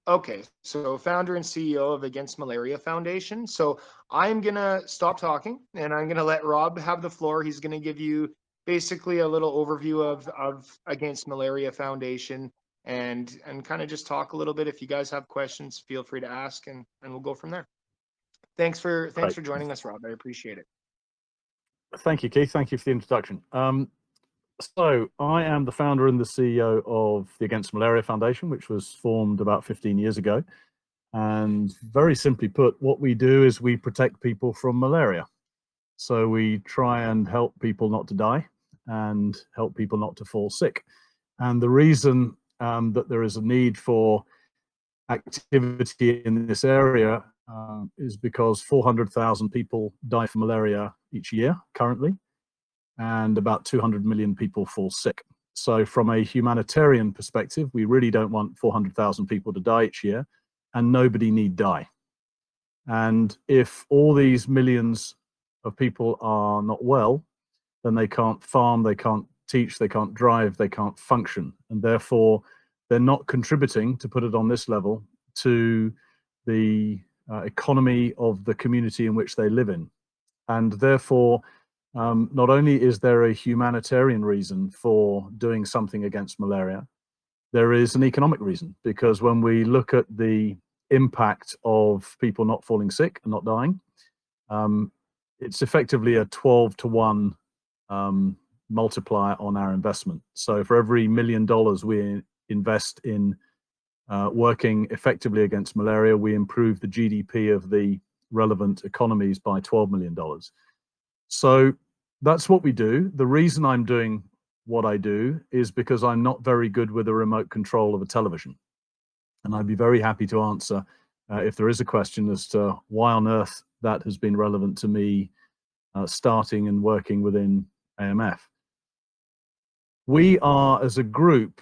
Okay, so founder and CEO of Against Malaria Foundation. So I'm gonna stop talking and I'm gonna let Rob have the floor. He's gonna give you basically a little overview of Against Malaria Foundation and kind of just talk a little bit. If you guys have questions, feel free to ask and we'll go from there. Thanks Great. for joining us, Rob. I appreciate it. Thank you, Keith. Thank you for the introduction. So I am the founder and the CEO of the Against Malaria Foundation, which was formed about 15 years ago. And very simply put, what we do is we protect people from malaria. So we try and help people not to die and help people not to fall sick. And the reason that there is a need for activity in this area is because 400,000 people die from malaria each year currently, and about 200 million people fall sick. So from a humanitarian perspective, we really don't want 400,000 people to die each year, and nobody need die. And if all these millions of people are not well, then they can't farm, they can't teach, they can't drive, they can't function. And therefore, they're not contributing, to put it on this level, to the economy of the community in which they live in. And therefore, not only is there a humanitarian reason for doing something against malaria, there is an economic reason, because when we look at the impact of people not falling sick and not dying, it's effectively a 12-to-1 multiplier on our investment. So for every $1 million we invest in working effectively against malaria, we improve the GDP of the relevant economies by $12 million. So that's what we do. The reason I'm doing what I do is because I'm not very good with a remote control of a television. And I'd be very happy to answer if there is a question as to why on earth that has been relevant to me starting and working within AMF. We are, as a group,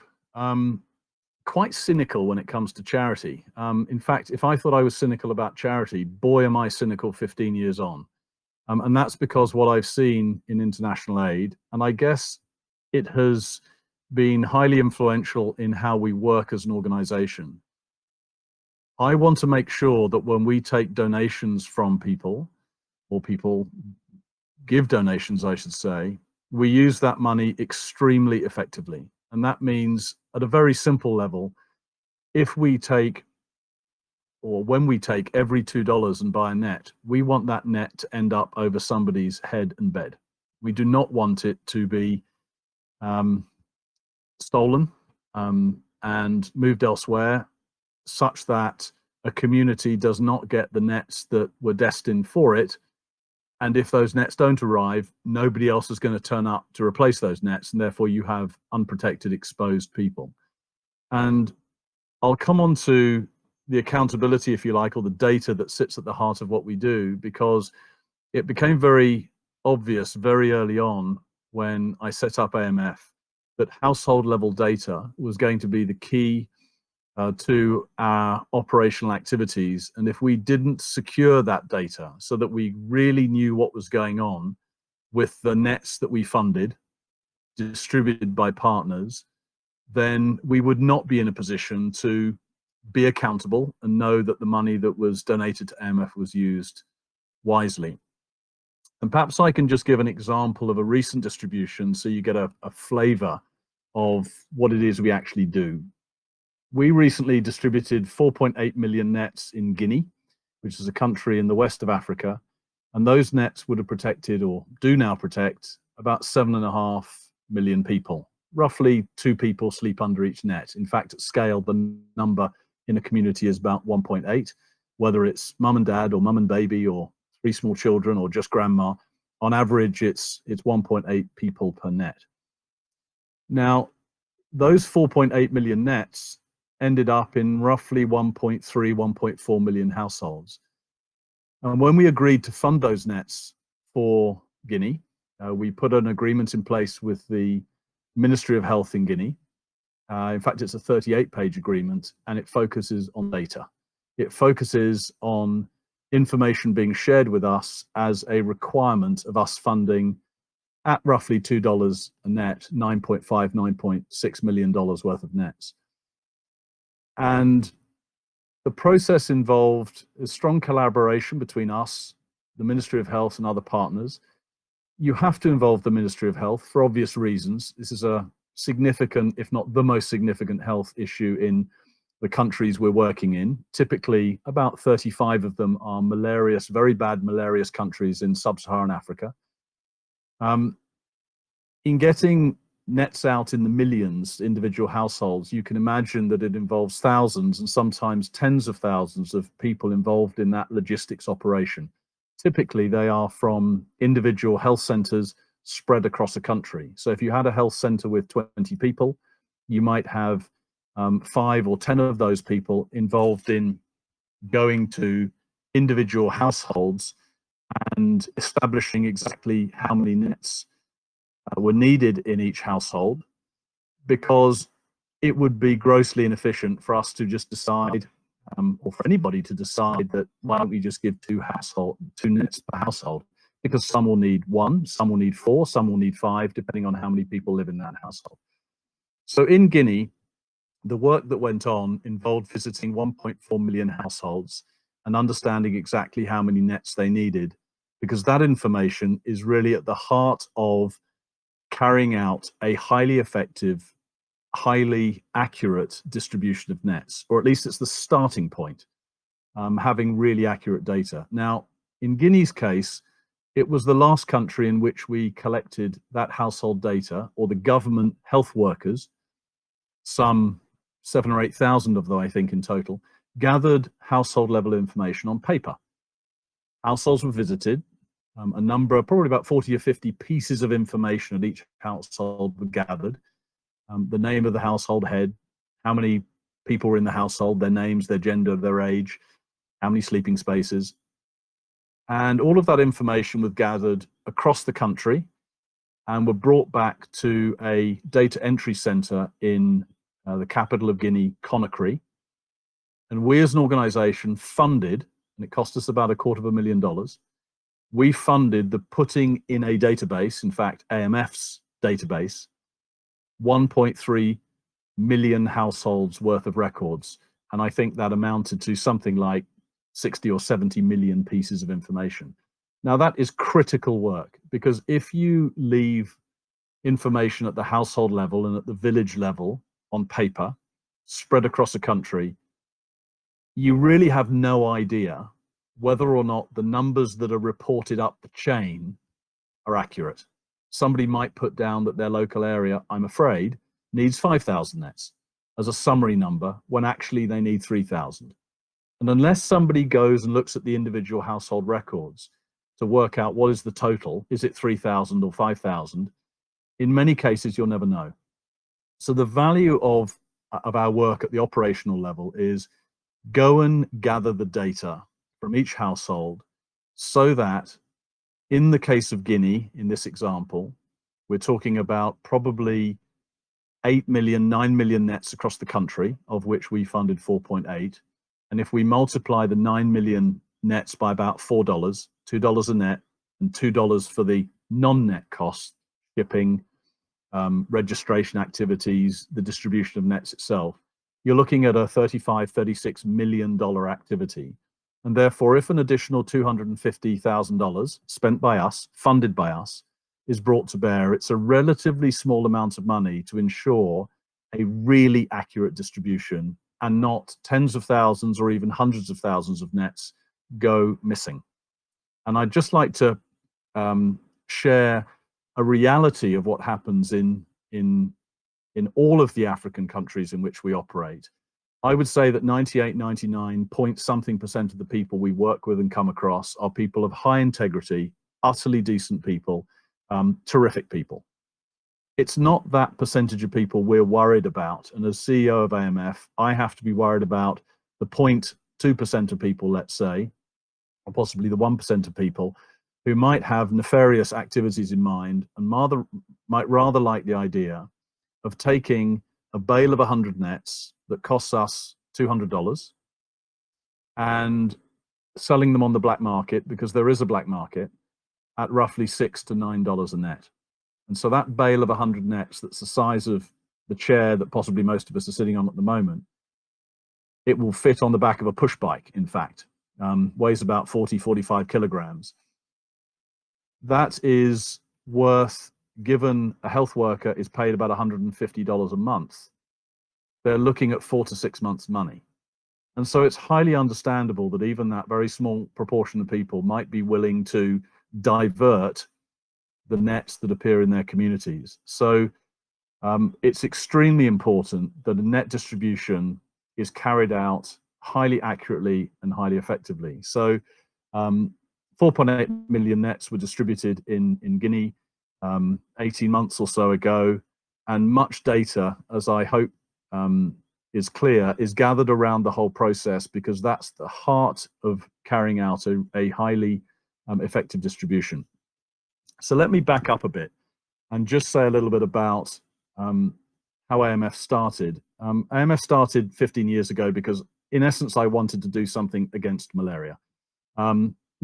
quite cynical when it comes to charity. In fact, if I thought I was cynical about charity, boy, am I cynical 15 years on. And that's because what I've seen in international aid, and I guess it has been highly influential in how we work as an organization. I want to make sure that when we take donations from people, or people give donations, I should say, we use that money extremely effectively. And that means, at a very simple level, if we take, or when we take every $2 and buy a net, we want that net to end up over somebody's head and bed. We do not want it to be stolen and moved elsewhere, such that a community does not get the nets that were destined for it. And if those nets don't arrive, nobody else is going to turn up to replace those nets, and therefore you have unprotected, exposed people. And I'll come on to the accountability, if you like, or the data that sits at the heart of what we do, because it became very obvious very early on when I set up AMF that household level data was going to be the key to our operational activities. And if we didn't secure that data so that we really knew what was going on with the nets that we funded, distributed by partners, then we would not be in a position to be accountable and know that the money that was donated to AMF was used wisely. And perhaps I can just give an example of a recent distribution so you get a flavor of what it is we actually do. We recently distributed 4.8 million nets in Guinea, which is a country in the west of Africa. And those nets would have protected, or do now protect, about 7.5 million people. Roughly 2 people sleep under each net. In fact, at scale, the number in a community is about 1.8, whether it's mum and dad or mum and baby or 3 small children or just grandma. On average, it's 1.8 people per net. Now, those 4.8 million nets ended up in roughly 1.3, 1.4 million households. And when we agreed to fund those nets for Guinea, we put an agreement in place with the Ministry of Health in Guinea. In fact, it's a 38-page agreement, and it focuses on data. It focuses on information being shared with us as a requirement of us funding at roughly $2 a net, $9.5, $9.6 million worth of nets. And The process involved a strong collaboration between us, the Ministry of Health, and other partners. You have to involve the Ministry of Health for obvious reasons. This is a significant, if not the most significant, health issue in the countries we're working in. Typically, about 35 of them are malarious, very bad malarious countries in sub-Saharan Africa. In getting nets out in the millions, individual households, you can imagine that it involves thousands and sometimes tens of thousands of people involved in that logistics operation. Typically, they are from individual health centers spread across a country. So if you had a health center with 20 people, you might have 5 or 10 of those people involved in going to individual households and establishing exactly how many nets were needed in each household, because it would be grossly inefficient for us to just decide, or for anybody to decide, that why don't we just give 2 nets per household, because some will need 1, some will need 4, some will need 5, depending on how many people live in that household. So in Guinea, the work that went on involved visiting 1.4 million households and understanding exactly how many nets they needed, because that information is really at the heart of carrying out a highly effective, highly accurate distribution of nets, or at least it's the starting point, having really accurate data. Now, in Guinea's case, it was the last country in which we collected that household data, or the government health workers, some 7,000 or 8,000 of them, I think, in total, gathered household level information on paper. Households were visited, a number, probably about 40 or 50 pieces of information at each household were gathered. The name of the household head, how many people were in the household, their names, their gender, their age, how many sleeping spaces. And all of that information was gathered across the country and were brought back to a data entry center in the capital of Guinea, Conakry. And we as an organization funded, and it cost us about $250,000, we funded the putting in a database, in fact, AMF's database, 1.3 million households worth of records. And I think that amounted to something like 60 or 70 million pieces of information. Now that is critical work, because if you leave information at the household level and at the village level on paper, spread across a country, you really have no idea whether or not the numbers that are reported up the chain are accurate. Somebody might put down that their local area, I'm afraid, needs 5,000 nets as a summary number, when actually they need 3,000. And unless somebody goes and looks at the individual household records to work out what is the total, is it 3,000 or 5,000, in many cases you'll never know. So the value of our work at the operational level is go and gather the data from each household, so that in the case of Guinea, in this example, we're talking about probably 8 million, 9 million nets across the country, of which we funded 4.8. And if we multiply the 9 million nets by about $4, $2 a net, and $2 for the non-net costs, shipping, registration activities, the distribution of nets itself, you're looking at a $35, $36 million activity. And therefore, if an additional $250,000 spent by us, funded by us, is brought to bear, it's a relatively small amount of money to ensure a really accurate distribution, and not tens of thousands or even hundreds of thousands of nets go missing. And I'd just like to share a reality of what happens in all of the African countries in which we operate. I would say that 98, 99 point something % of the people we work with and come across are people of high integrity, utterly decent people, terrific people. It's not that percentage of people we're worried about. And as CEO of AMF, I have to be worried about the 0.2% of people, let's say, or possibly the 1% of people who might have nefarious activities in mind and might rather like the idea of taking a bale of 100 nets that costs us $200 and selling them on the black market, because there is a black market, at roughly $6 to $9 a net. And so that bale of 100 nets, that's the size of the chair that possibly most of us are sitting on at the moment, it will fit on the back of a push bike, in fact. Weighs about 40, 45 kilograms. That is worth, given a health worker is paid about $150 a month, they're looking at 4 to 6 months' money. And so it's highly understandable that even that very small proportion of people might be willing to divert the nets that appear in their communities. So it's extremely important that a net distribution is carried out highly accurately and highly effectively. So 4.8 million nets were distributed in Guinea 18 months or so ago, and much data, as I hope is clear, is gathered around the whole process, because that's the heart of carrying out a highly effective distribution. So let me back up a bit and just say a little bit about how AMF started. AMF started 15 years ago because, in essence, I wanted to do something against malaria.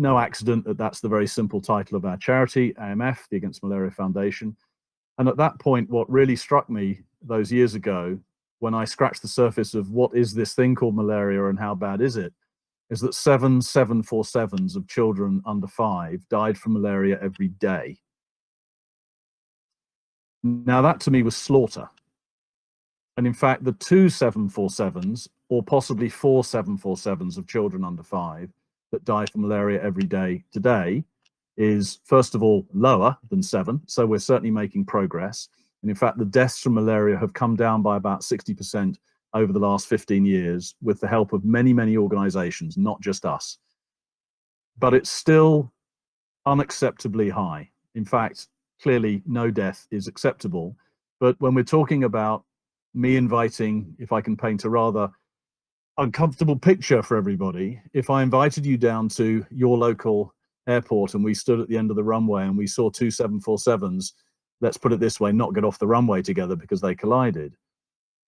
No accident that that's the very simple title of our charity, AMF, the Against Malaria Foundation. And at that point, what really struck me those years ago, when I scratched the surface of what is this thing called malaria and how bad is it, is that 7 747s of children under 5 died from malaria every day. Now that to me was slaughter. And in fact, the 2 747s, or possibly 4 747s of children under 5 that die from malaria every day today is, first of all, lower than 7. So we're certainly making progress. And in fact, the deaths from malaria have come down by about 60% over the last 15 years with the help of many, many organizations, not just us. But it's still unacceptably high. In fact, clearly no death is acceptable. But when we're talking about me inviting, if I can paint a rather uncomfortable picture for everybody, if I invited you down to your local airport and we stood at the end of the runway and we saw 2 747s, let's put it this way, not get off the runway together because they collided,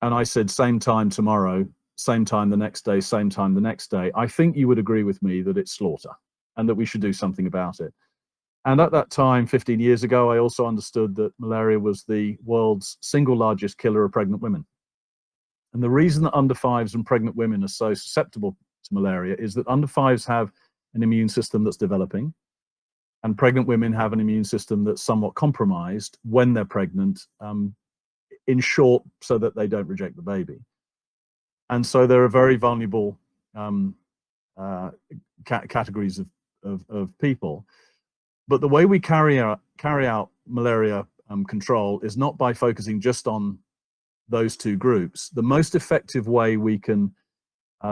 and I said same time tomorrow, same time the next day, same time the next day, I think you would agree with me that it's slaughter and that we should do something about it. And at that time, 15 years ago, I also understood that malaria was the world's single largest killer of pregnant women. And the reason that under 5s and pregnant women are so susceptible to malaria is that under 5s have an immune system that's developing, and pregnant women have an immune system that's somewhat compromised when they're pregnant, in short, so that they don't reject the baby. And so there are very vulnerable categories of people. But the way we carry out malaria control is not by focusing just on those two groups. The most effective way we can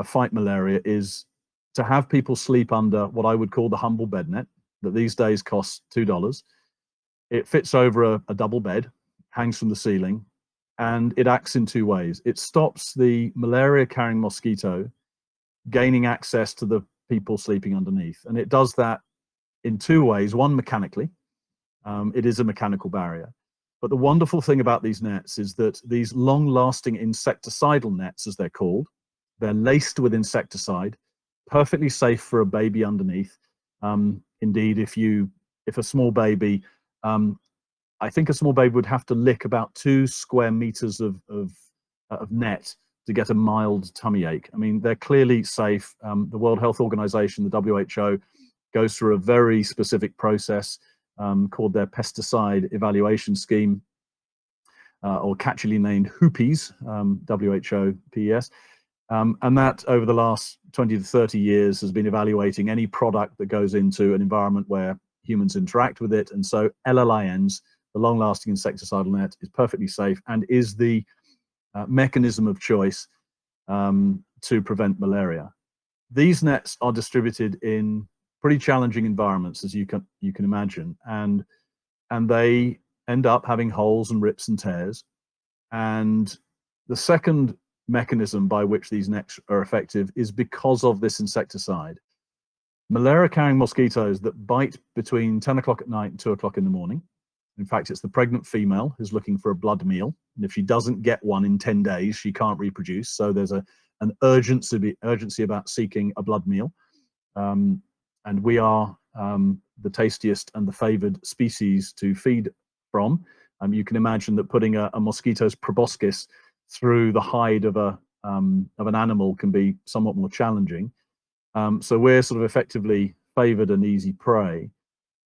fight malaria is to have people sleep under what I would call the humble bed net, that these days costs $2. It fits over a double bed, hangs from the ceiling, and it acts in 2 ways. It stops the malaria-carrying mosquito gaining access to the people sleeping underneath. And it does that in 2 ways. One, mechanically. It is a mechanical barrier. But the wonderful thing about these nets is that these long-lasting insecticidal nets, as they're called, they're laced with insecticide, perfectly safe for a baby underneath. Indeed, if a small baby, I think a small baby would have to lick about 2 square meters of net to get a mild tummy ache. I mean, they're clearly safe. The World Health Organization, the WHO, goes through a very specific process called their pesticide evaluation scheme, or catchily named HOOPES, WHO-PES. And that over the last 20 to 30 years has been evaluating any product that goes into an environment where humans interact with it. And so LLINs, the long-lasting insecticidal net, is perfectly safe and is the mechanism of choice to prevent malaria. These nets are distributed in pretty challenging environments, as you can imagine, and they end up having holes and rips and tears. And the second mechanism by which these nets are effective is because of this insecticide. Malaria-carrying mosquitoes that bite between 10 o'clock at night and 2 o'clock in the morning. In fact, it's the pregnant female who's looking for a blood meal, and if she doesn't get one in 10 days, she can't reproduce. So there's an urgency about seeking a blood meal. And we are the tastiest and the favored species to feed from. You can imagine that putting a mosquito's proboscis through the hide of a an animal can be somewhat more challenging. So we're sort of effectively favored and easy prey.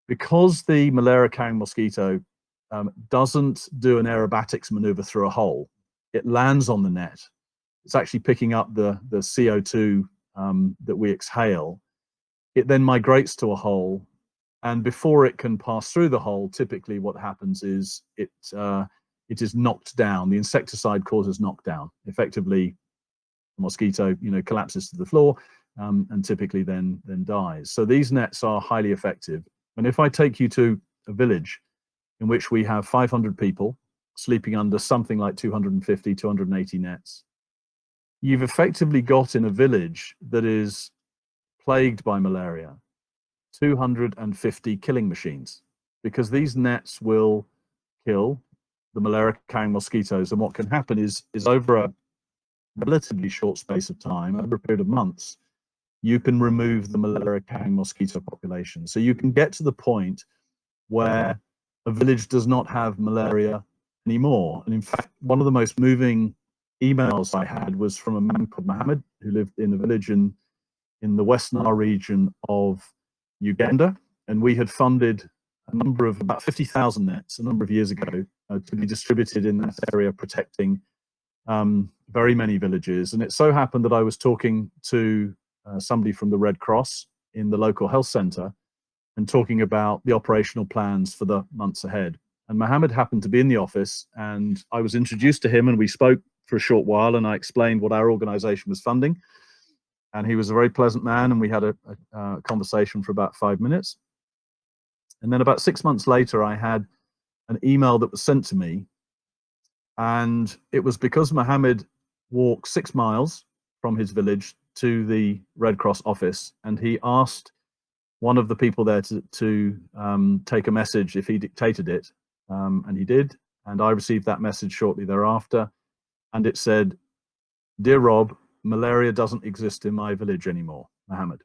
Because the malaria-carrying mosquito doesn't do an aerobatics maneuver through a hole, it lands on the net. It's actually picking up the CO2 that we exhale. It then migrates to a hole, and before it can pass through the hole, typically what happens is it is knocked down. The insecticide causes knockdown. Effectively, the mosquito, collapses to the floor and typically then dies. So these nets are highly effective. And if I take you to a village in which we have 500 people sleeping under something like 250, 280 nets, you've effectively got in a village that is plagued by malaria 250 killing machines, because these nets will kill the malaria-carrying mosquitoes. And what can happen is over a relatively short space of time, over a period of months, you can remove the malaria-carrying mosquito population. So you can get to the point where a village does not have malaria anymore. And in fact, one of the most moving emails I had was from a man called Mohammed, who lived in a village in the West Nile region of Uganda. And we had funded a number of about 50,000 nets a number of years ago to be distributed in that area, protecting very many villages. And it so happened that I was talking to somebody from the Red Cross in the local health center and talking about the operational plans for the months ahead. And Mohammed happened to be in the office, and I was introduced to him, and we spoke for a short while, and I explained what our organization was funding. And he was a very pleasant man, and we had a conversation for about 5 minutes. And then about 6 months later, I had an email that was sent to me, and it was because Mohammed walked 6 miles from his village to the Red Cross office, and he asked one of the people there to take a message if he dictated it, and he did. And I received that message shortly thereafter, and it said, "Dear Rob, malaria doesn't exist in my village anymore, Mohammed."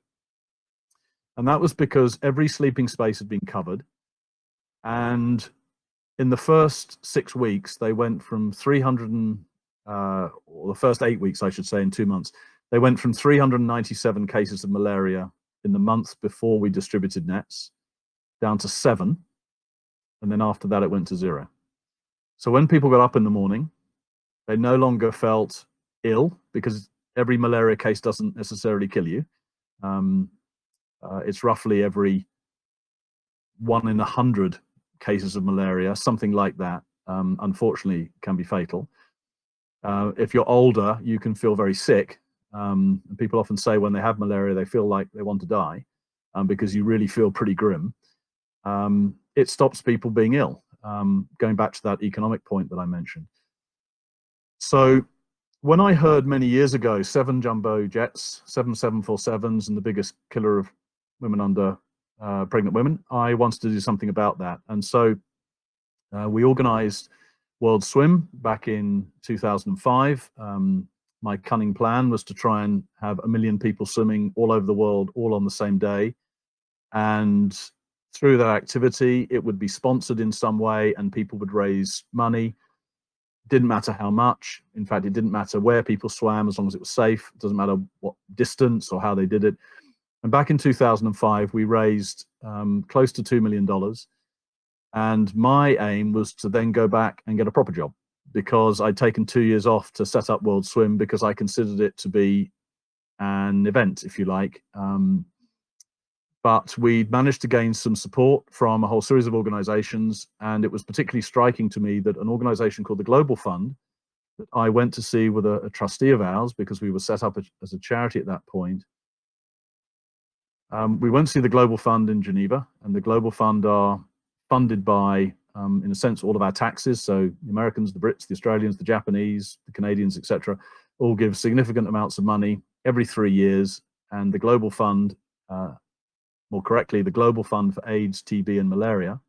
And that was because every sleeping space had been covered, and in the first 6 weeks, they went from 300 or the first 8 weeks, I should say, in 2 months, they went from 397 cases of malaria in the month before we distributed nets down to 7. And then after that, it went to 0. So when people got up in the morning, they no longer felt ill, because every malaria case doesn't necessarily kill you. It's roughly every 1 in 100 cases of malaria, something like that, unfortunately can be fatal. If you're older, you can feel very sick. And people often say when they have malaria, they feel like they want to die, because you really feel pretty grim. It stops people being ill, going back to that economic point that I mentioned. So when I heard many years ago 7 jumbo jets, 7 747s, and the biggest killer of women under pregnant women, I wanted to do something about that. And so we organized World Swim back in 2005. My cunning plan was to try and have 1 million people swimming all over the world, all on the same day. And through that activity, it would be sponsored in some way, and people would raise money. Didn't matter how much. In fact, it didn't matter where people swam, as long as it was safe. It doesn't matter what distance or how they did it. And back in 2005, we raised close to $2 million. And my aim was to then go back and get a proper job, because I'd taken 2 years off to set up World Swim, because I considered it to be an event, if you like. But we managed to gain some support from a whole series of organizations. And it was particularly striking to me that an organization called the Global Fund, that I went to see with a trustee of ours, because we were set up as a charity at that point. We went to see the Global Fund in Geneva, and the Global Fund are funded by, in a sense, all of our taxes. So the Americans, the Brits, the Australians, the Japanese, the Canadians, etc., all give significant amounts of money every 3 years. And the Global Fund, more correctly, the Global Fund for AIDS, TB, and Malaria,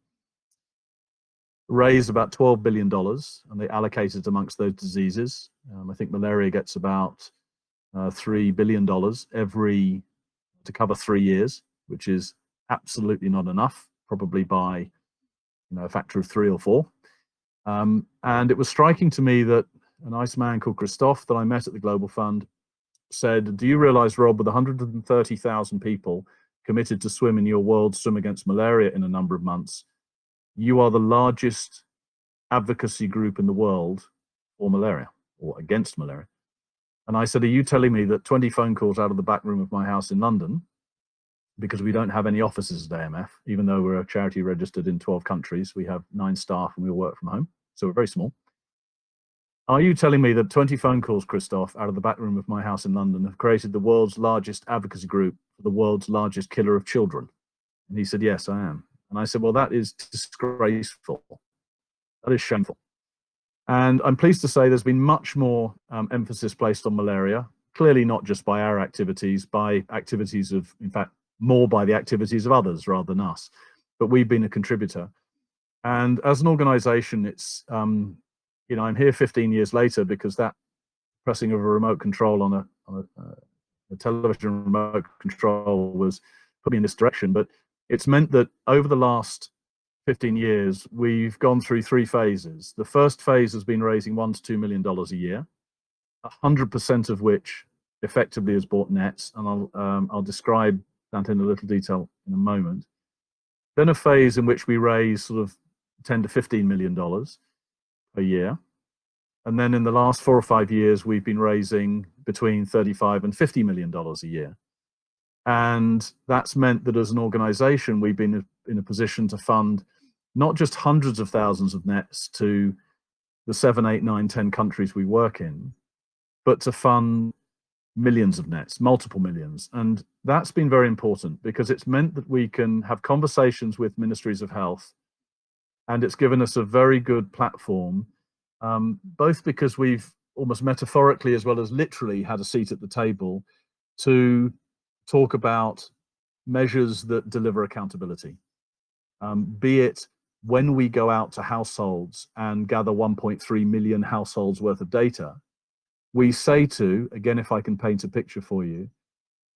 raised about $12 billion, and they allocate it amongst those diseases. I think malaria gets about $3 billion to cover 3 years, which is absolutely not enough, probably by a factor of 3 or 4. And it was striking to me that a nice man called Christophe that I met at the Global Fund, said, do you realize, Rob, with 130,000 people committed to swim in your World Swim Against Malaria in a number of months, you are the largest advocacy group in the world for malaria or against malaria. And I said, are you telling me that 20 phone calls out of the back room of my house in London, because we don't have any offices at AMF, even though we're a charity registered in 12 countries, we have 9 staff and we all work from home, so we're very small. Are you telling me that 20 phone calls, Christophe, out of the back room of my house in London have created the world's largest advocacy group for the world's largest killer of children? And he said, yes, I am. And I said, well, that is disgraceful. That is shameful. And I'm pleased to say there's been much more emphasis placed on malaria, clearly not just by our activities, by activities of, in fact, more by the activities of others rather than us. But we've been a contributor. And as an organization, it's, you know, I'm here 15 years later because that pressing of a remote control on a television remote control was put me in this direction. But it's meant that over the last 15 years, we've gone through 3 phases. The first phase has been raising $1 to $2 million a year, 100% of which effectively has bought nets, and I'll describe that in a little detail in a moment. Then a phase in which we raise sort of $10 to $15 million a year. And then in the last 4 or 5 years, we've been raising between $35 and $50 million a year. And that's meant that as an organization, we've been in a position to fund not just hundreds of thousands of nets to the 7, 8, 9, 10 countries we work in, but to fund millions of nets, multiple millions. And that's been very important because it's meant that we can have conversations with ministries of health, and it's given us a very good platform, both because we've almost metaphorically as well as literally had a seat at the table to talk about measures that deliver accountability, be it when we go out to households and gather 1.3 million households worth of data, we say to, again, if I can paint a picture for you,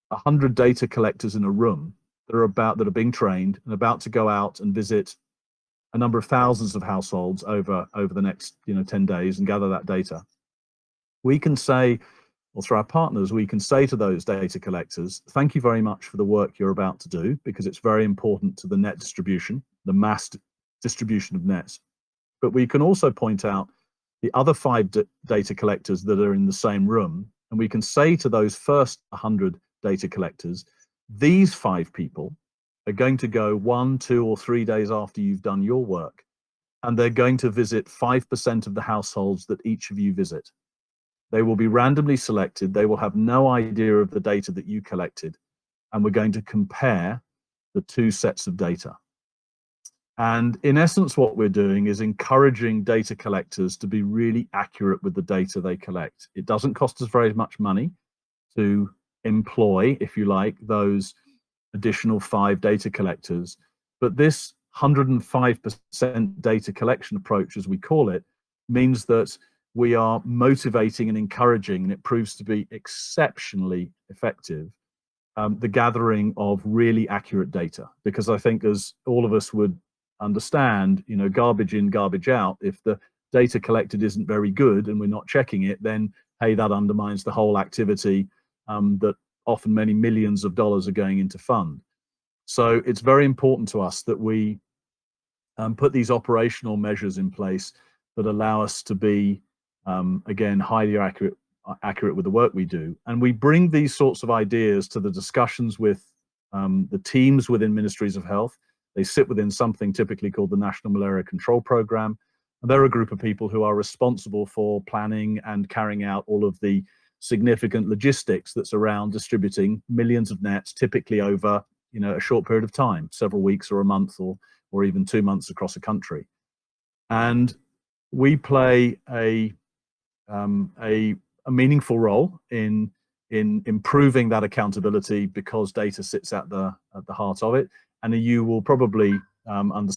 100 data collectors in a room that are being trained and about to go out and visit a number of thousands of households over the next 10 days and gather that data. We can say, or through our partners, we can say to those data collectors, thank you very much for the work you're about to do, because it's very important to the net distribution, the mass distribution of nets. But we can also point out the other 5 data collectors that are in the same room, and we can say to those first 100 data collectors, these 5 people are going to go 1, 2, or 3 days after you've done your work, and they're going to visit 5% of the households that each of you visit. They will be randomly selected. They will have no idea of the data that you collected, and we're going to compare the 2 sets of data. And in essence, what we're doing is encouraging data collectors to be really accurate with the data they collect. It doesn't cost us very much money to employ, if you like, those additional 5 data collectors. But this 105% data collection approach, as we call it, means that we are motivating and encouraging, and it proves to be exceptionally effective, the gathering of really accurate data. Because I think, as all of us would understand, garbage in, garbage out. If the data collected isn't very good and we're not checking it, then hey, that undermines the whole activity that often many millions of dollars are going into fund. So it's very important to us that we put these operational measures in place that allow us to be, again, highly accurate with the work we do. And we bring these sorts of ideas to the discussions with the teams within ministries of health. They sit within something typically called the National Malaria Control Program. And they're a group of people who are responsible for planning and carrying out all of the significant logistics that's around distributing millions of nets, typically over a short period of time, several weeks or a month or even 2 months across a country. And we play a meaningful role in improving that accountability because data sits at the heart of it. And you will probably understand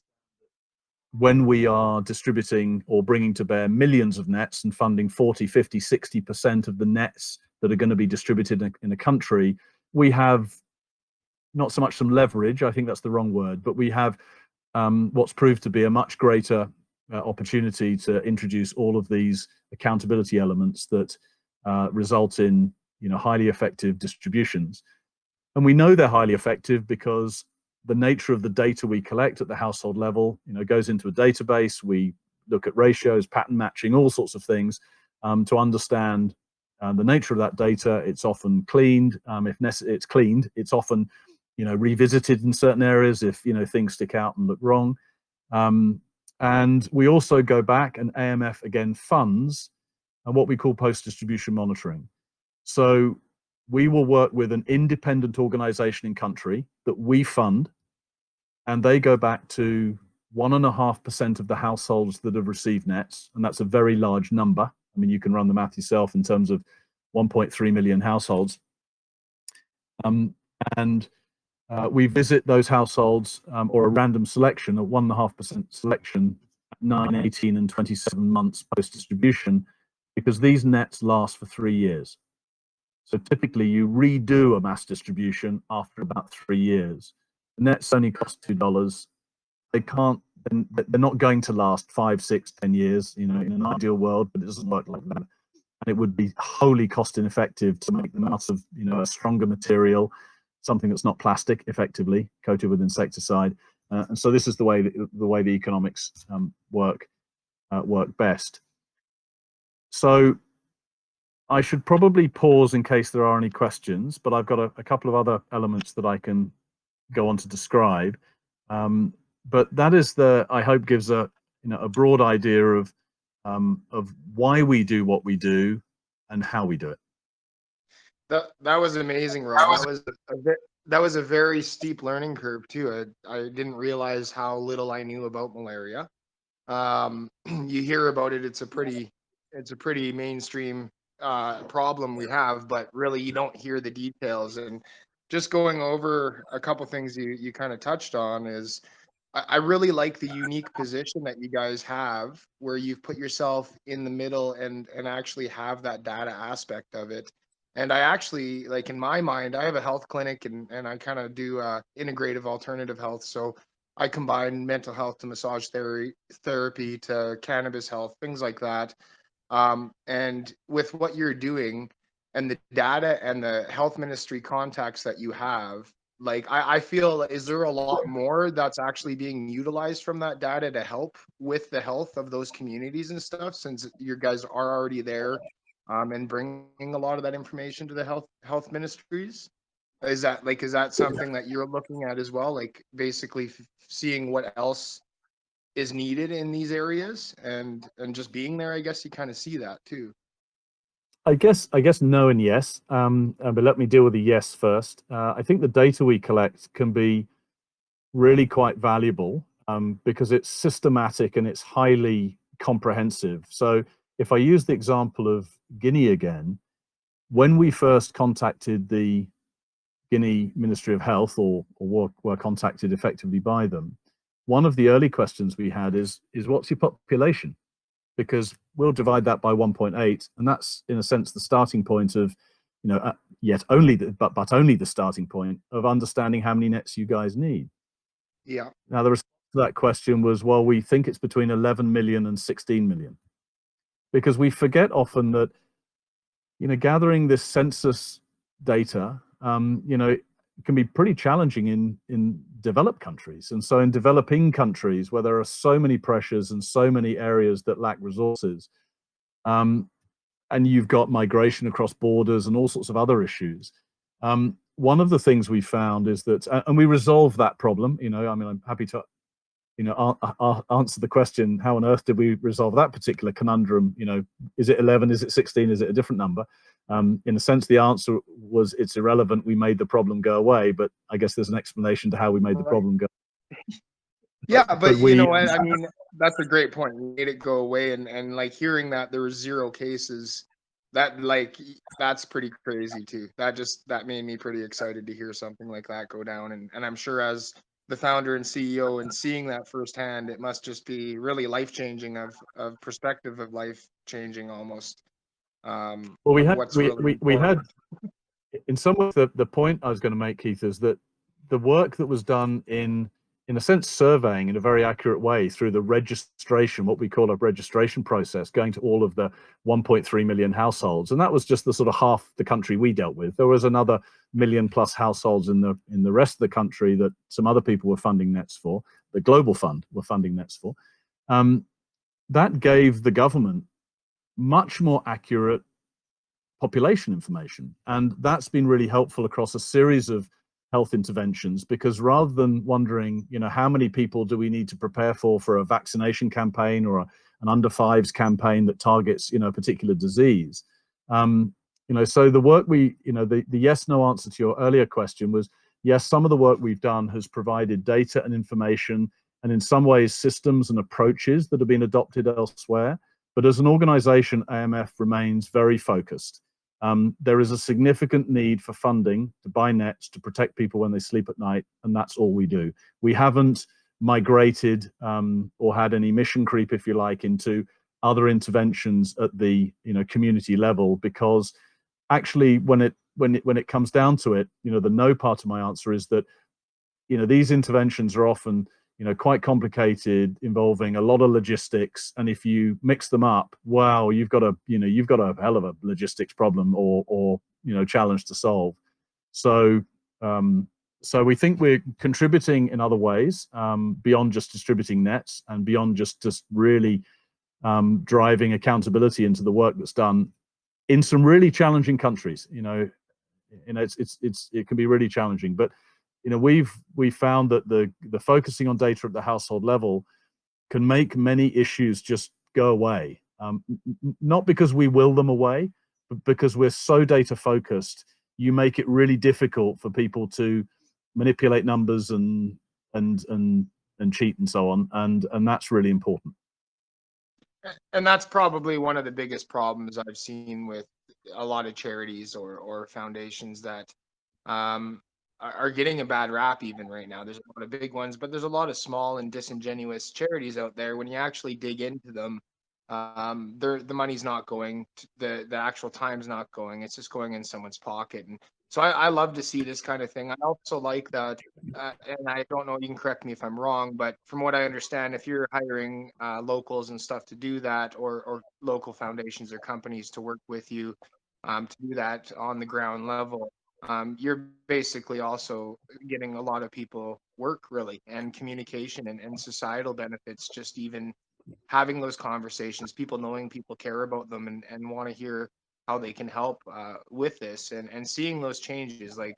when we are distributing or bringing to bear millions of nets and funding 40, 50, 60% of the nets that are going to be distributed in a country, we have not so much some leverage, I think that's the wrong word, but we have what's proved to be a much greater opportunity to introduce all of these accountability elements that result in highly effective distributions. And we know they're highly effective because the nature of the data we collect at the household level, goes into a database. We look at ratios, pattern matching, all sorts of things to understand the nature of that data. It's often cleaned. If necessary, it's cleaned. It's often, revisited in certain areas if things stick out and look wrong. And we also go back, and AMF again funds what we call post-distribution monitoring. So we will work with an independent organization in country that we fund, and they go back to 1.5% of the households that have received nets, and that's a very large number. I mean, you can run the math yourself in terms of 1.3 million households. We visit those households, or a random selection, a 1.5% selection, at 9, 18, and 27 months post-distribution, because these nets last for 3 years. So typically you redo a mass distribution after about 3 years. The nets only cost $2. They're not going to last 5, 6, 10 years, in an ideal world, but it doesn't work like that. And it would be wholly cost ineffective to make them out of, a stronger material, something that's not plastic, effectively coated with insecticide. And so this is the way the economics work best. So I should probably pause in case there are any questions, but I've got a couple of other elements that I can go on to describe. But that is I hope gives a broad idea of why we do what we do and how we do it. That was amazing, Rob. That was a very steep learning curve too. I didn't realize how little I knew about malaria. You hear about it; it's a pretty mainstream problem we have, but really you don't hear the details. And just going over a couple things you kind of touched on is, I really like the unique position that you guys have, where you've put yourself in the middle and actually have that data aspect of it. And I actually, like, in my mind, I have a health clinic, and I kind of do integrative alternative health. So I combine mental health to massage therapy to cannabis health, things like that. And with what you're doing and the data and the health ministry contacts that you have, like, I feel, is there a lot more that's actually being utilized from that data to help with the health of those communities and stuff, since you guys are already there, and bringing a lot of that information to the health ministries? Is that something that you're looking at as well, like basically seeing what else is needed in these areas, and just being there? I guess you kind of see that too. I guess no and yes, but let me deal with the yes first. I think the data we collect can be really quite valuable because it's systematic and it's highly comprehensive. So if I use the example of Guinea again, when we first contacted the Guinea Ministry of Health, or were contacted effectively by them, one of the early questions we had is what's your population? Because we'll divide that by 1.8, and that's in a sense the starting point of, only the starting point of understanding how many nets you guys need. Yeah. Now the response to that question was, well, we think it's between 11 million and 16 million, because we forget often that, gathering this census data, can be pretty challenging in developed countries. And so in developing countries, where there are so many pressures and so many areas that lack resources, and you've got migration across borders and all sorts of other issues, one of the things we found is that, and we resolve that problem, I'm happy to, answer the question, how on earth did we resolve that particular conundrum? Is it 11? Is it 16? Is it a different number? In a sense, the answer was it's irrelevant. We made the problem go away, but I guess there's an explanation to how we made the problem go. Yeah, but you know what? I mean, that's a great point. We made it go away, and like hearing that there were 0 cases, that's pretty crazy too. That made me pretty excited to hear something like that go down. And I'm sure, as the founder and CEO, and seeing that firsthand, it must just be really life changing, of perspective of life changing almost. Well, we had in some ways the point I was going to make, Keith, is that the work that was done in in a sense, surveying in a very accurate way through the registration, what we call a registration process, going to all of the 1.3 million households. And that was just the sort of half the country we dealt with. There was another million plus households in the rest of the country that some other people were funding nets for, the Global Fund were funding nets for. That gave the government much more accurate population information. And that's been really helpful across a series of health interventions, because rather than wondering, how many people do we need to prepare for a vaccination campaign or an under fives campaign that targets, a particular disease. So the work the yes, no answer to your earlier question was, yes, some of the work we've done has provided data and information, and in some ways systems and approaches that have been adopted elsewhere. But as an organization, AMF remains very focused. There is a significant need for funding to buy nets to protect people when they sleep at night, and that's all we do. We haven't migrated or had any mission creep, if you like, into other interventions at the community level, because actually when it comes down to it, the no part of my answer is that these interventions are often quite complicated, involving a lot of logistics, and if you mix them up, wow, you've got a hell of a logistics problem or challenge to solve. So we think we're contributing in other ways, beyond just distributing nets and beyond just really driving accountability into the work that's done in some really challenging countries. It can be really challenging, but we found that the focusing on data at the household level can make many issues just go away. Not because we will them away, but because we're so data focused, you make it really difficult for people to manipulate numbers and cheat and so on, and that's really important. And that's probably one of the biggest problems I've seen with a lot of charities or foundations that are getting a bad rap even right now. There's a lot of big ones, but there's a lot of small and disingenuous charities out there. When you actually dig into them, the money's not going, the actual time's not going. It's just going in someone's pocket. And so I love to see this kind of thing. I also like that, and I don't know, you can correct me if I'm wrong, but from what I understand, if you're hiring locals and stuff to do that, or local foundations or companies to work with you to do that on the ground level, you're basically also getting a lot of people work, really, and communication and societal benefits, just even having those conversations, people knowing people care about them and want to hear how they can help with this, and seeing those changes. Like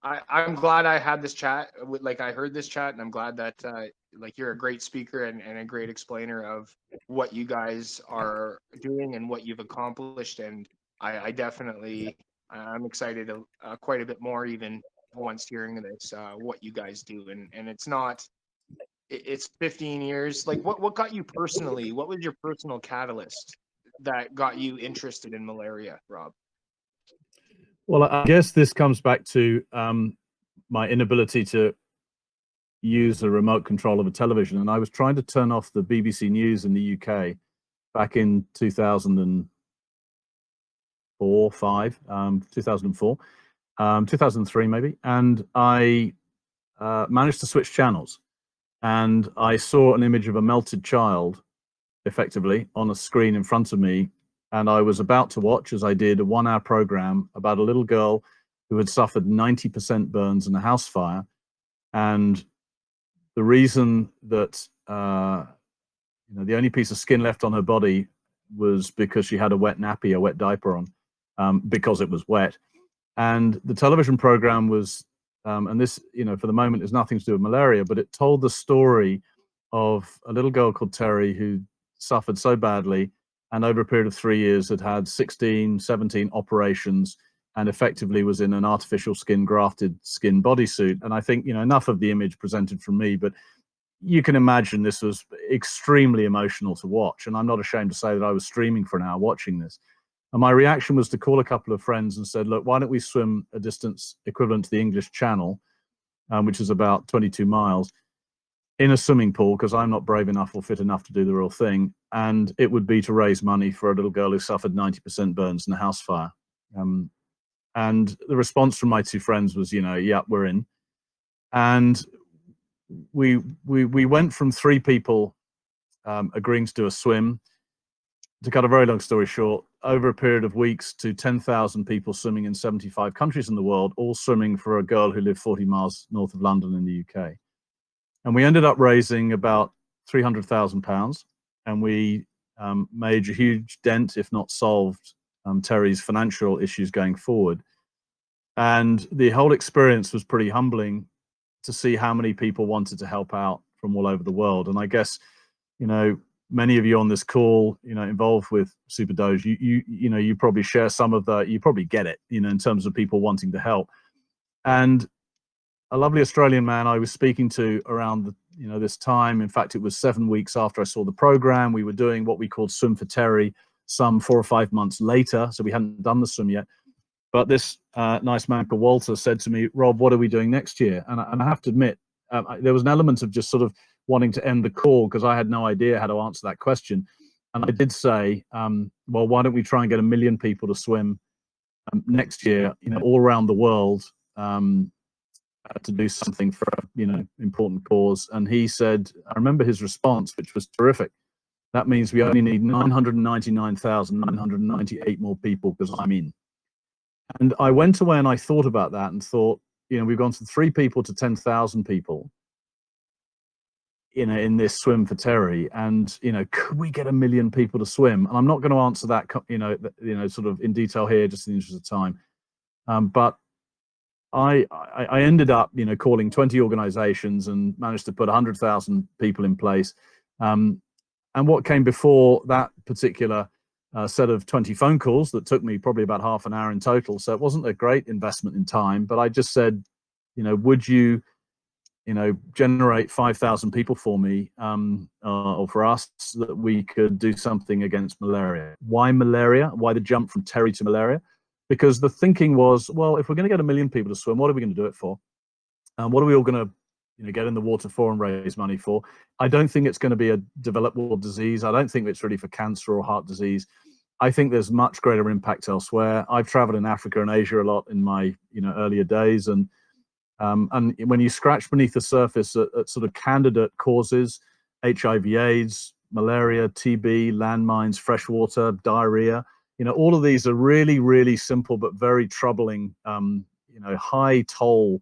I'm glad I had this chat like I heard this chat, and I'm glad that like you're a great speaker and a great explainer of what you guys are doing and what you've accomplished. And I definitely, I'm excited quite a bit more even once hearing this, what you guys do. And it's not, it's 15 years. Like what got you personally, what was your personal catalyst that got you interested in malaria, Rob? Well, I guess this comes back to my inability to use a remote control of a television. And I was trying to turn off the BBC News in the UK back in 2004, 2004, 2003 maybe. And I managed to switch channels. And I saw an image of a melted child, effectively, on a screen in front of me. And I was about to watch, as I did, a 1-hour program about a little girl who had suffered 90% burns in a house fire. And the reason that the only piece of skin left on her body was because she had a wet nappy, a wet diaper on, because it was wet. And the television program was, and this, for the moment, is nothing to do with malaria, but it told the story of a little girl called Terry who suffered so badly, and over a period of 3 years had had 16, 17 operations, and effectively was in an artificial skin, grafted skin bodysuit. And I think, enough of the image presented from me, but you can imagine this was extremely emotional to watch. And I'm not ashamed to say that I was streaming for an hour watching this. And my reaction was to call a couple of friends and said, look, why don't we swim a distance equivalent to the English Channel, which is about 22 miles, in a swimming pool, because I'm not brave enough or fit enough to do the real thing. And it would be to raise money for a little girl who suffered 90% burns in a house fire. And the response from my two friends was, yeah, we're in. And we went from 3 people agreeing to do a swim, to cut a very long story short, over a period of weeks, to 10,000 people swimming in 75 countries in the world, all swimming for a girl who lived 40 miles north of London in the UK. And we ended up raising about £300,000, and we made a huge dent, if not solved, Terry's financial issues going forward. And the whole experience was pretty humbling to see how many people wanted to help out from all over the world. And I guess, you know, many of you on this call, you know, involved with SuperDoge, you probably share some of the, you probably get it, you know, in terms of people wanting to help. And a lovely Australian man I was speaking to around the, you know, this time, in fact, it was 7 weeks after I saw the program, we were doing what we called Swim for Terry some 4 or 5 months later. So we hadn't done the swim yet. But this nice man called Walter said to me, Rob, what are we doing next year? And I have to admit, there was an element of just sort of wanting to end the call because I had no idea how to answer that question. And I did say, well, why don't we try and get 1 million people to swim next year, you know, all around the world, to do something for a, you know, important cause. And he said, I remember his response, which was terrific. That means we only need 999,998 more people because I'm in. And I went away and I thought about that and thought, you know, we've gone from 3 people to 10,000 people, you know, in this swim for Terry. And, you know, could we get 1 million people to swim? And I'm not going to answer that, you know, sort of in detail here, just in the interest of time. But I ended up, you know, calling 20 organizations and managed to put 100,000 people in place. And what came before that particular set of 20 phone calls that took me probably about half an hour in total. So it wasn't a great investment in time, but I just said, you know, would you, you know, generate 5,000 people for me, or for us, so that we could do something against malaria. Why malaria? Why the jump from Terry to malaria? Because the thinking was, well, if we're going to get 1 million people to swim, what are we going to do it for? What are we all going to, you know, get in the water for and raise money for? I don't think it's going to be a developed world disease. I don't think it's really for cancer or heart disease. I think there's much greater impact elsewhere. I've traveled in Africa and Asia a lot in my, you know, earlier days, and when you scratch beneath the surface at sort of candidate causes, HIV/AIDS, malaria, TB, landmines, freshwater, diarrhea, you know, all of these are really, really simple but very troubling, you know, high toll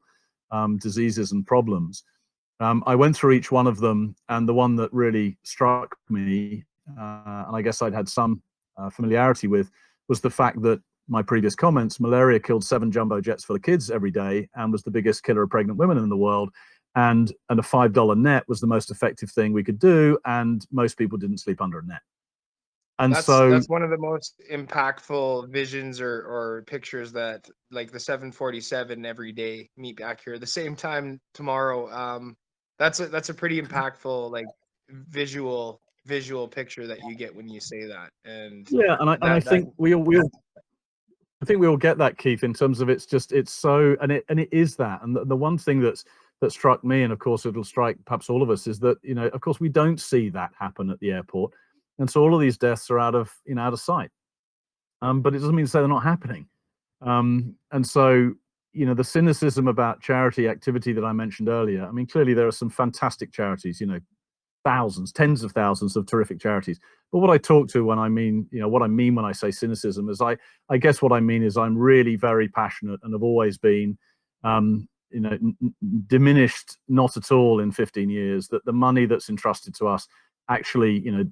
diseases and problems. I went through each one of them, and the one that really struck me, and I guess I'd had some familiarity with, was the fact that my previous comments, malaria killed 7 jumbo jets full of kids every day and was the biggest killer of pregnant women in the world. And a $5 net was the most effective thing we could do, and most people didn't sleep under a net. And that's one of the most impactful visions or pictures, that like the 747 every day meet back here at the same time tomorrow. That's a pretty impactful, like, visual picture that you get when you say that. And yeah, and I think we all I think we all get that, Keith, in terms of it's so, and it is that. And the one thing that struck me, and of course it'll strike perhaps all of us, is that, you know, of course we don't see that happen at the airport, and so all of these deaths are out of sight. But it doesn't mean to say they're not happening. And so, you know, the cynicism about charity activity that I mentioned earlier, I mean, clearly there are some fantastic charities, you know, thousands, tens of thousands of terrific charities. But what I talk to when I mean, you know, what I mean when I say cynicism is I guess what I mean is I'm really very passionate and have always been, you know, diminished not at all in 15 years, that the money that's entrusted to us actually, you know,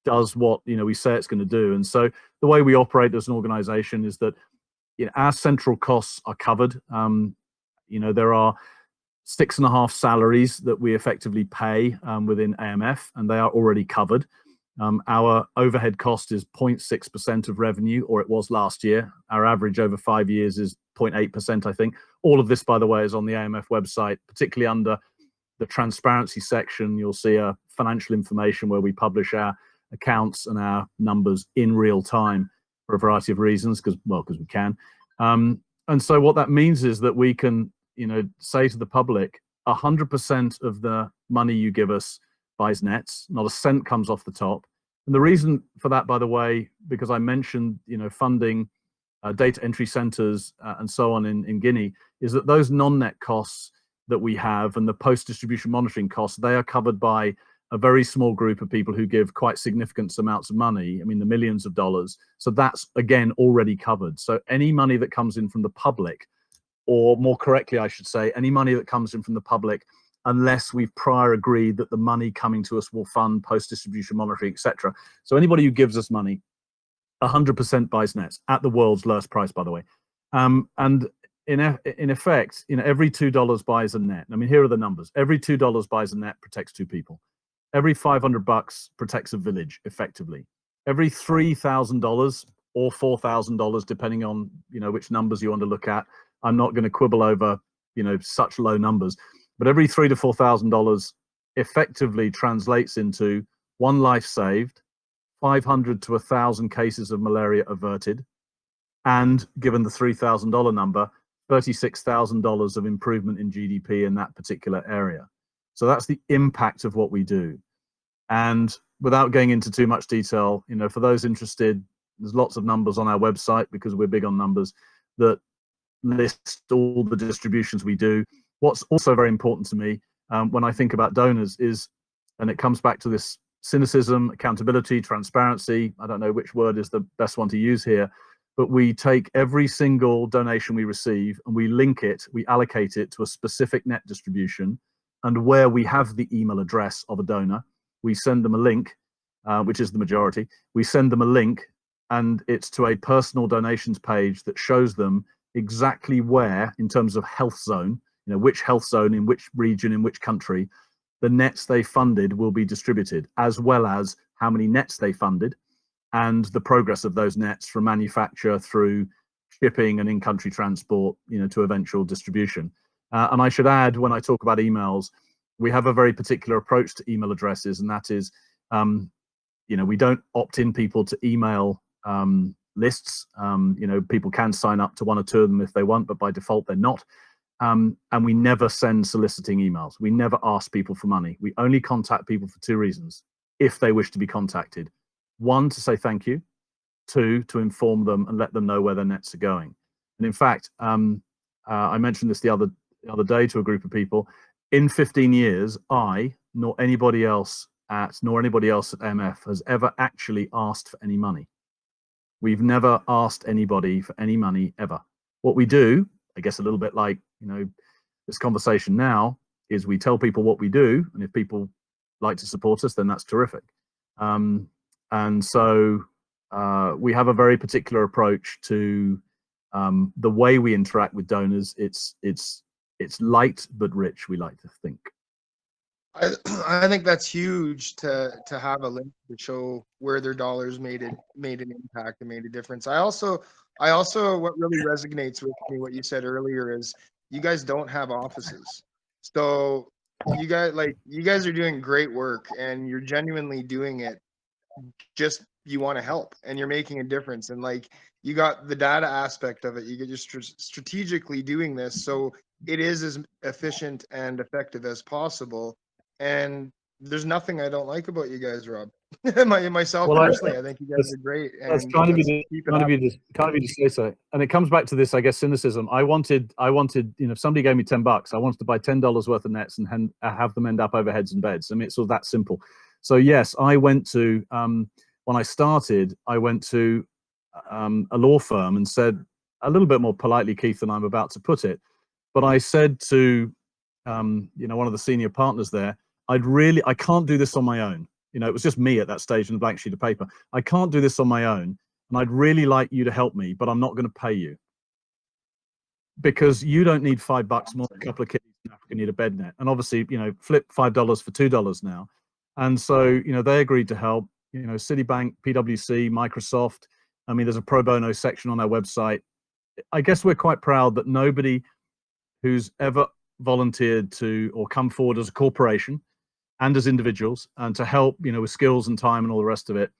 does what, you know, we say it's going to do. And so the way we operate as an organization is that, you know, our central costs are covered. You know, there are 6.5 salaries that we effectively pay within AMF, and they are already covered. Our overhead cost is 0.6% of revenue, or it was last year. Our average over 5 years is 0.8%, I think. All of this, by the way, is on the AMF website, particularly under the transparency section. You'll see a financial information where we publish our accounts and our numbers in real time for a variety of reasons, because we can. And so what that means is that we can, you know, say to the public, 100% of the money you give us buys nets, not a cent comes off the top. And the reason for that, by the way, because I mentioned, you know, funding data entry centers and so on in Guinea, is that those non-net costs, that we have and the post-distribution monitoring costs, they are covered by a very small group of people who give quite significant amounts of money. I mean, the millions of dollars. So that's, again, already covered. So any money that comes in from the public, or more correctly, I should say, any money that comes in from the public, unless we've prior agreed that the money coming to us will fund post-distribution monitoring, etc. So anybody who gives us money, 100% buys nets at the world's lowest price, by the way. And in effect, every $2 buys a net. I mean, here are the numbers. Every $2 buys a net, protects 2 people. Every $500 protects a village, effectively. Every $3,000 or $4,000, depending on which numbers you want to look at. I'm not going to quibble over such low numbers, but every $3,000 to $4,000 effectively translates into 1 life saved, 500 to 1,000 cases of malaria averted, and given the $3,000 number, $36,000 of improvement in GDP in that particular area. So that's the impact of what we do. And without going into too much detail, for those interested, there's lots of numbers on our website because we're big on numbers that list all the distributions we do. What's also very important to me when I think about donors is, and it comes back to this cynicism, accountability, transparency. I don't know which word is the best one to use here, but we take every single donation we receive and we link it, we allocate it to a specific net distribution. And where we have the email address of a donor, we send them a link, which is the majority. We send them a link and it's to a personal donations page that shows them exactly where, in terms of health zone, which health zone, in which region, in which country, the nets they funded will be distributed, as well as how many nets they funded and the progress of those nets from manufacture through shipping and in-country transport, to eventual distribution. And I should add, when I talk about emails, we have a very particular approach to email addresses, and that is, we don't opt in people to email lists. People can sign up to 1 or 2 of them if they want, but by default they're not. And we never send soliciting emails. We never ask people for money. We only contact people for 2 reasons, if they wish to be contacted. 1, to say thank you. 2, to inform them and let them know where their nets are going. And in fact, I mentioned this the other day to a group of people. In 15 years, I, nor anybody else at MF has ever actually asked for any money. We've never asked anybody for any money ever. What we do, I guess a little bit like this conversation now, is we tell people what we do, and if people like to support us, then that's terrific. And so we have a very particular approach to the way we interact with donors. It's light but rich, we like to think. I think that's huge to have a link to show where their dollars made an impact and made a difference. I also what really resonates with me, what you said earlier, is you guys don't have offices. So you guys are doing great work and you're genuinely doing it. Just you want to help and you're making a difference, and you got the data aspect of it. You get just strategically doing this so it is as efficient and effective as possible. And there's nothing I don't like about you guys, Rob. Myself personally, I think you guys are great. That's kind of you to say so. And it comes back to this, I guess, cynicism. I wanted, if somebody gave me $10, I wanted to buy $10 worth of nets and have them end up over heads and beds. I mean, it's all that simple. So yes, I went to, when I started, I went to a law firm and said, a little bit more politely, Keith, than I'm about to put it, but I said to, one of the senior partners there, I can't do this on my own. It was just me at that stage and a blank sheet of paper. I can't do this on my own, and I'd really like you to help me, but I'm not going to pay you. Because you don't need $5 more than a couple of kids in Africa need a bed net. And obviously, flip $5 for $2 now. And so, they agreed to help, Citibank, PwC, Microsoft. I mean, there's a pro bono section on our website. I guess we're quite proud that nobody who's ever volunteered to or come forward as a corporation and as individuals and to help, with skills and time and all the rest of it,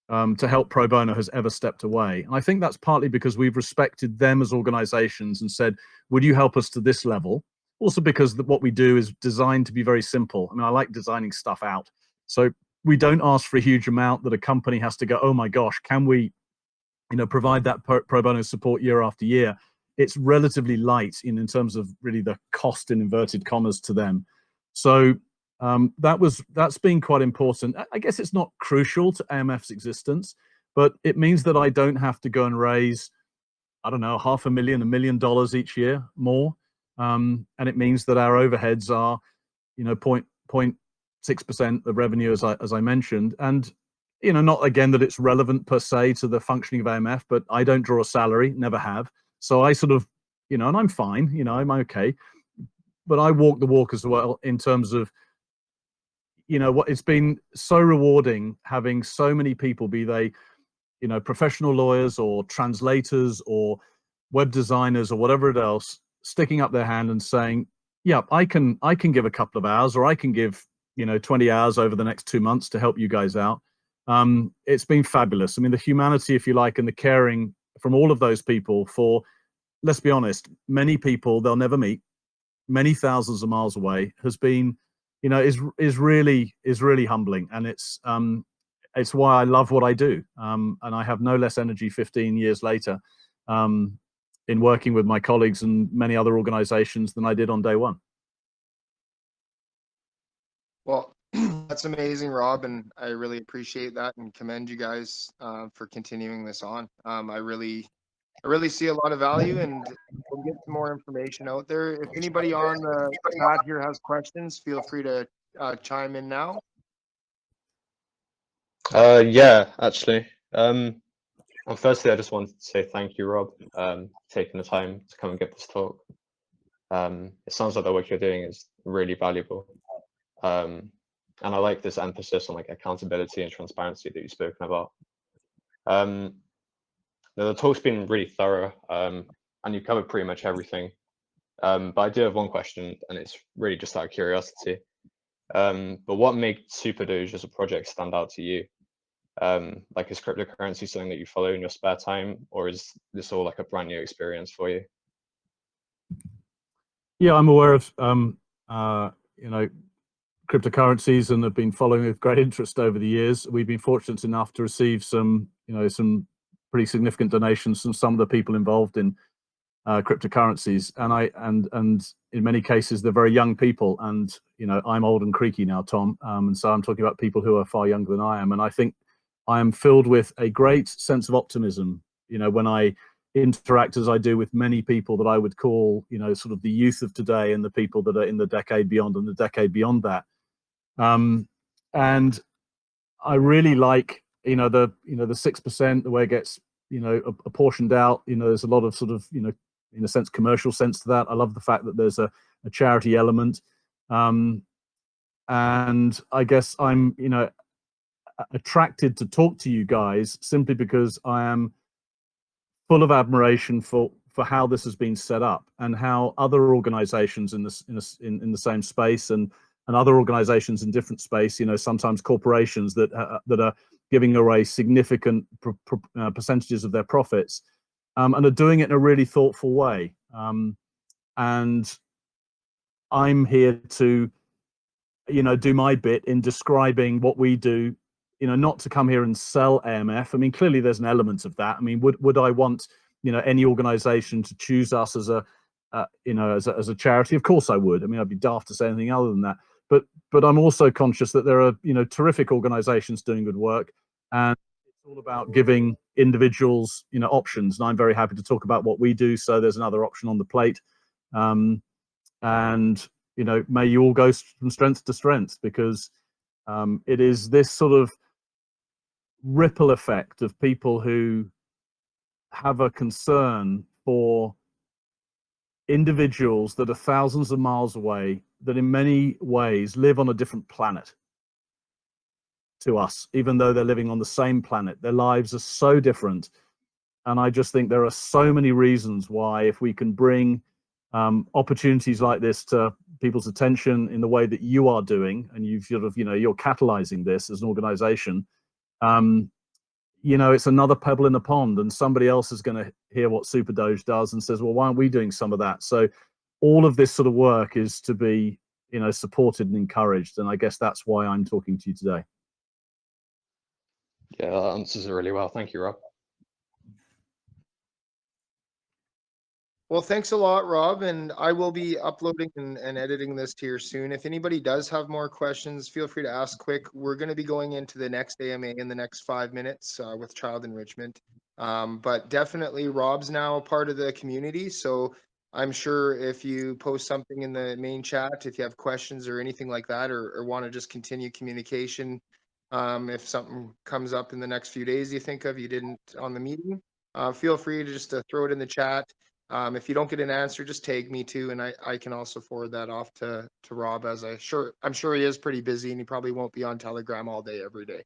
to help pro bono has ever stepped away. And I think that's partly because we've respected them as organizations and said, would you help us to this level? Also because what we do is designed to be very simple. I mean, I like designing stuff out. So we don't ask for a huge amount that a company has to go, oh my gosh, can we, provide that pro bono support year after year? it's relatively light in terms of really the cost in inverted commas to them. So that's been quite important. I guess it's not crucial to AMF's existence, but it means that I don't have to go and raise, I don't know, $500,000, $1 million each year more. And it means that our overheads are, 0.6% of revenue, as I mentioned. And, not again that it's relevant per se to the functioning of AMF, but I don't draw a salary, never have. So I sort of, and I'm fine, I'm okay. But I walk the walk as well in terms of, what it's been so rewarding having so many people, be they, professional lawyers or translators or web designers or whatever else, sticking up their hand and saying, yeah, I can give a couple of hours, or I can give, 20 hours over the next 2 months to help you guys out. It's been fabulous. I mean, the humanity, if you like, and the caring from all of those people for, let's be honest, many people they'll never meet, many thousands of miles away, has been, is really humbling. And it's why I love what I do. And I have no less energy 15 years later in working with my colleagues and many other organizations than I did on day one. Well, that's amazing, Rob, and I really appreciate that and commend you guys for continuing this on. I really see a lot of value, and we'll get some more information out there. If anybody on the chat here has questions, feel free to chime in now. Yeah, actually. And firstly, I just wanted to say thank you, Rob, taking the time to come and give this talk. It sounds like the work you're doing is really valuable. And I like this emphasis on like accountability and transparency that you've spoken about. The talk's been really thorough, and you've covered pretty much everything. But I do have one question, and it's really just out of curiosity. But what makes SuperDoge as a project stand out to you? Like, is cryptocurrency something that you follow in your spare time, or is this all like a brand new experience for you? Yeah, I'm aware of cryptocurrencies and have been following with great interest over the years. We've been fortunate enough to receive some pretty significant donations from some of the people involved in cryptocurrencies, and in many cases they're very young people. And I'm old and creaky now, Tom, and so I'm talking about people who are far younger than I am. And I think I am filled with a great sense of optimism, when I interact as I do with many people that I would call, sort of the youth of today, and the people that are in the decade beyond and the decade beyond that. And I really like, the 6%, the way it gets, apportioned out. There's a lot of sort of, in a sense, commercial sense to that. I love the fact that there's a charity element. And I guess I'm, attracted to talk to you guys simply because I am full of admiration for how this has been set up, and how other organizations in the same space, and other organizations in different space, sometimes corporations that are giving away significant percentages of their profits, and are doing it in a really thoughtful way. And I'm here to, do my bit in describing what we do, not to come here and sell AMF. I mean, clearly there's an element of that. I mean, would I want, any organization to choose us as a, as a charity? Of course I would. I mean, I'd be daft to say anything other than that. But I'm also conscious that there are, terrific organizations doing good work, and it's all about giving individuals, options. And I'm very happy to talk about what we do. So there's another option on the plate. And, may you all go from strength to strength, because it is this sort of ripple effect of people who have a concern for individuals that are thousands of miles away, that in many ways live on a different planet to us, even though they're living on the same planet. Their lives are so different. And I just think there are so many reasons why, if we can bring opportunities like this to people's attention in the way that you are doing, and you've sort of, you're catalyzing this as an organization, it's another pebble in the pond, and somebody else is going to hear what SuperDoge does and says, well, why aren't we doing some of that? So all of this sort of work is to be, supported and encouraged. And I guess that's why I'm talking to you today. Yeah, that answers it really well. Thank you, Rob. Well, thanks a lot, Rob, and I will be uploading and editing this here soon. If anybody does have more questions, feel free to ask quick. We're going to be going into the next AMA in the next 5 minutes with child enrichment. But definitely, Rob's now a part of the community, so I'm sure if you post something in the main chat, if you have questions or anything like that, or want to just continue communication, if something comes up in the next few days you think of you didn't on the meeting, feel free to just throw it in the chat. If you don't get an answer, just tag me too, and I can also forward that off to Rob, as I'm sure he is pretty busy and he probably won't be on Telegram all day every day.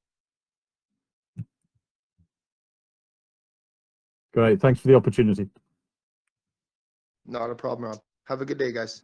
Great. Thanks for the opportunity. Not a problem, Rob. Have a good day, guys.